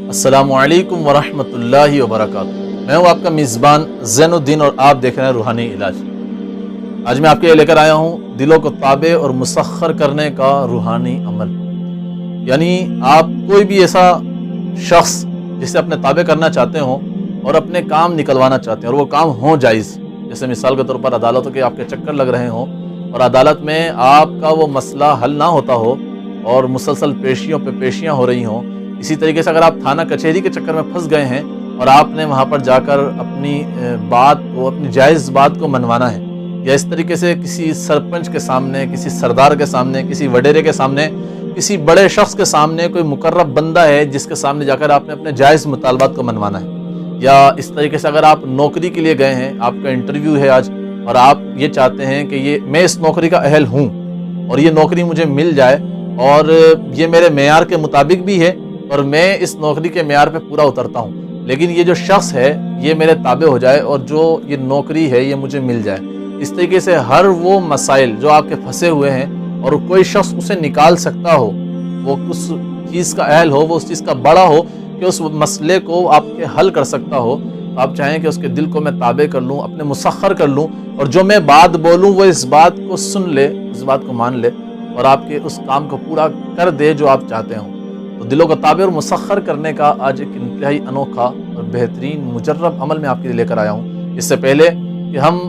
السلام علیکم ورحمۃ اللہ وبرکاتہ۔ میں ہوں آپ کا میزبان زین الدین اور آپ دیکھ رہے ہیں روحانی علاج۔ آج میں آپ کے لیے لے کر آیا ہوں دلوں کو تابع اور مسخر کرنے کا روحانی عمل، یعنی آپ کوئی بھی ایسا شخص جسے اپنے تابع کرنا چاہتے ہوں اور اپنے کام نکلوانا چاہتے ہیں اور وہ کام ہوں جائز، جیسے مثال کے طور پر عدالتوں کے آپ کے چکر لگ رہے ہوں اور عدالت میں آپ کا وہ مسئلہ حل نہ ہوتا ہو اور مسلسل پیشیوں پہ پیشیاں ہو رہی ہوں۔ اسی طریقے سے اگر آپ تھانہ کچہری کے چکر میں پھنس گئے ہیں اور آپ نے وہاں پر جا کر اپنی بات کو، اپنی جائز بات کو منوانا ہے، یا اس طریقے سے کسی سرپنچ کے سامنے، کسی سردار کے سامنے، کسی وڈیرے کے سامنے، کسی بڑے شخص کے سامنے، کوئی مقرب بندہ ہے جس کے سامنے جا کر آپ نے اپنے جائز مطالبات کو منوانا ہے، یا اس طریقے سے اگر آپ نوکری کے لیے گئے ہیں، آپ کا انٹرویو ہے آج اور آپ یہ چاہتے ہیں کہ میں اس نوکری کا اہل ہوں اور یہ نوکری مجھے مل جائے اور یہ میرے معیار کے مطابق بھی ہے اور میں اس نوکری کے معیار پہ پورا اترتا ہوں، لیکن یہ جو شخص ہے یہ میرے تابع ہو جائے اور جو یہ نوکری ہے یہ مجھے مل جائے۔ اس طریقے سے ہر وہ مسائل جو آپ کے پھنسے ہوئے ہیں اور کوئی شخص اسے نکال سکتا ہو، وہ اس چیز کا اہل ہو، وہ اس چیز کا بڑا ہو کہ اس مسئلے کو آپ کے حل کر سکتا ہو، تو آپ چاہیں کہ اس کے دل کو میں تابع کر لوں، اپنے مسخر کر لوں، اور جو میں بات بولوں وہ اس بات کو سن لے، اس بات کو مان لے اور آپ کے اس کام کو پورا کر دے جو آپ چاہتے ہوں۔ تو دلوں کو تابع اور مسخر کرنے کا آج ایک انتہائی انوکھا اور بہترین مجرب عمل میں آپ کے لیے لے کر آیا ہوں۔ اس سے پہلے کہ ہم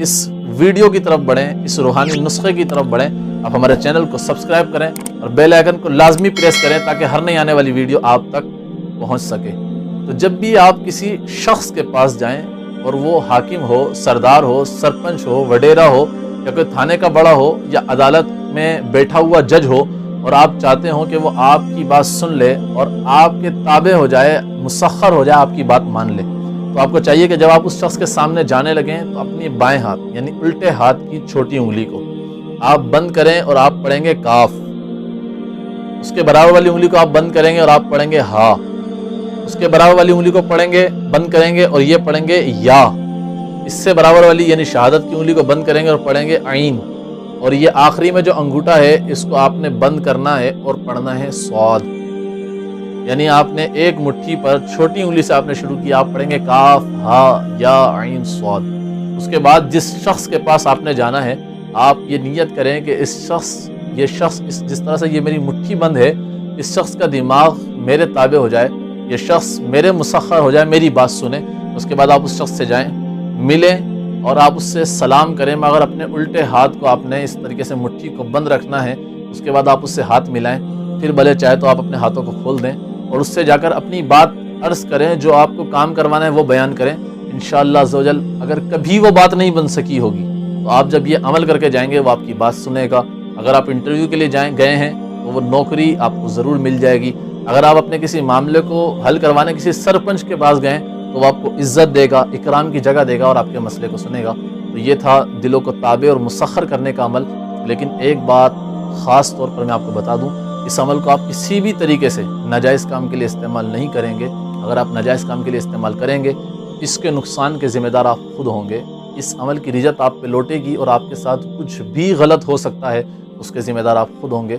اس ویڈیو کی طرف بڑھیں، اس روحانی نسخے کی طرف بڑھیں، آپ ہمارے چینل کو سبسکرائب کریں اور بیل آئیکن کو لازمی پریس کریں تاکہ ہر نئی آنے والی ویڈیو آپ تک پہنچ سکے۔ تو جب بھی آپ کسی شخص کے پاس جائیں اور وہ حاکم ہو، سردار ہو، سرپنچ ہو، وڈیرا ہو، یا کوئی تھانے کا بڑا ہو، یا عدالت میں بیٹھا ہوا جج ہو، اور آپ چاہتے ہوں کہ وہ آپ کی بات سن لے اور آپ کے تابع ہو جائے، مسخر ہو جائے، آپ کی بات مان لے، تو آپ کو چاہیے کہ جب آپ اس شخص کے سامنے جانے لگیں تو اپنی بائیں ہاتھ یعنی الٹے ہاتھ کی چھوٹی انگلی کو آپ بند کریں اور آپ پڑھیں گے کاف، اس کے برابر والی انگلی کو آپ بند کریں گے اور آپ پڑھیں گے ہا، اس کے برابر والی انگلی کو پڑھیں گے، بند کریں گے اور یہ پڑھیں گے یا، اس سے برابر والی یعنی شہادت کی انگلی کو بند کریں گے اور پڑھیں گے عین، اور یہ آخری میں جو انگوٹھا ہے اس کو آپ نے بند کرنا ہے اور پڑھنا ہے صاد، یعنی آپ نے ایک مٹھی پر چھوٹی انگلی سے آپ نے شروع کیا، آپ پڑھیں گے کاف ہا یا عین صاد۔ اس کے بعد جس شخص کے پاس آپ نے جانا ہے آپ یہ نیت کریں کہ یہ شخص جس طرح سے یہ میری مٹھی بند ہے، اس شخص کا دماغ میرے تابع ہو جائے، یہ شخص میرے مسخر ہو جائے، میری بات سنیں۔ اس کے بعد آپ اس شخص سے جائیں، ملیں اور آپ اس سے سلام کریں، مگر اپنے الٹے ہاتھ کو آپ نے اس طریقے سے مٹھی کو بند رکھنا ہے۔ اس کے بعد آپ اس سے ہاتھ ملائیں، پھر بھلے چاہے تو آپ اپنے ہاتھوں کو کھول دیں اور اس سے جا کر اپنی بات عرض کریں، جو آپ کو کام کروانا ہے وہ بیان کریں۔ انشاءاللہ عزوجل اگر کبھی وہ بات نہیں بن سکی ہوگی تو آپ جب یہ عمل کر کے جائیں گے وہ آپ کی بات سنے گا۔ اگر آپ انٹرویو کے لیے گئے ہیں تو وہ نوکری آپ کو ضرور مل جائے گی۔ اگر آپ اپنے کسی معاملے کو حل کروانے کسی سرپنچ کے پاس گئے تو وہ آپ کو عزت دے گا، اکرام کی جگہ دے گا اور آپ کے مسئلے کو سنے گا۔ تو یہ تھا دلوں کو تابع اور مسخر کرنے کا عمل۔ لیکن ایک بات خاص طور پر میں آپ کو بتا دوں، اس عمل کو آپ کسی بھی طریقے سے ناجائز کام کے لیے استعمال نہیں کریں گے۔ اگر آپ ناجائز کام کے لیے استعمال کریں گے اس کے نقصان کے ذمہ دار آپ خود ہوں گے، اس عمل کی رجت آپ پہ لوٹے گی اور آپ کے ساتھ کچھ بھی غلط ہو سکتا ہے، اس کے ذمہ دار آپ خود ہوں گے۔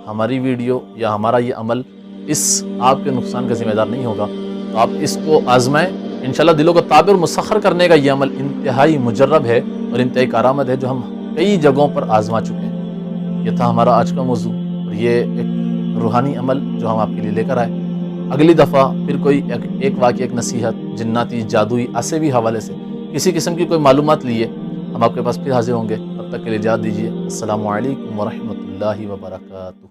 ہماری ویڈیو یا ہمارا یہ عمل اس آپ کے نقصان کا ذمہ دار نہیں ہوگا، تو آپ اس کو آزمائیں۔ انشاءاللہ دلوں کو تابع اور مسخر کرنے کا یہ عمل انتہائی مجرب ہے اور انتہائی کارآمد ہے، جو ہم کئی جگہوں پر آزما چکے ہیں۔ یہ تھا ہمارا آج کا موضوع اور یہ ایک روحانی عمل جو ہم آپ کے لیے لے کر آئے۔ اگلی دفعہ پھر کوئی ایک واقعہ، ایک نصیحت، جناتی، جادوئی، ایسے بھی حوالے سے کسی قسم کی کوئی معلومات لیے ہم آپ کے پاس پھر حاضر ہوں گے۔ تب تک کے لیے اجازت دیجیے۔ السلام علیکم ورحمۃ اللہ وبرکاتہ۔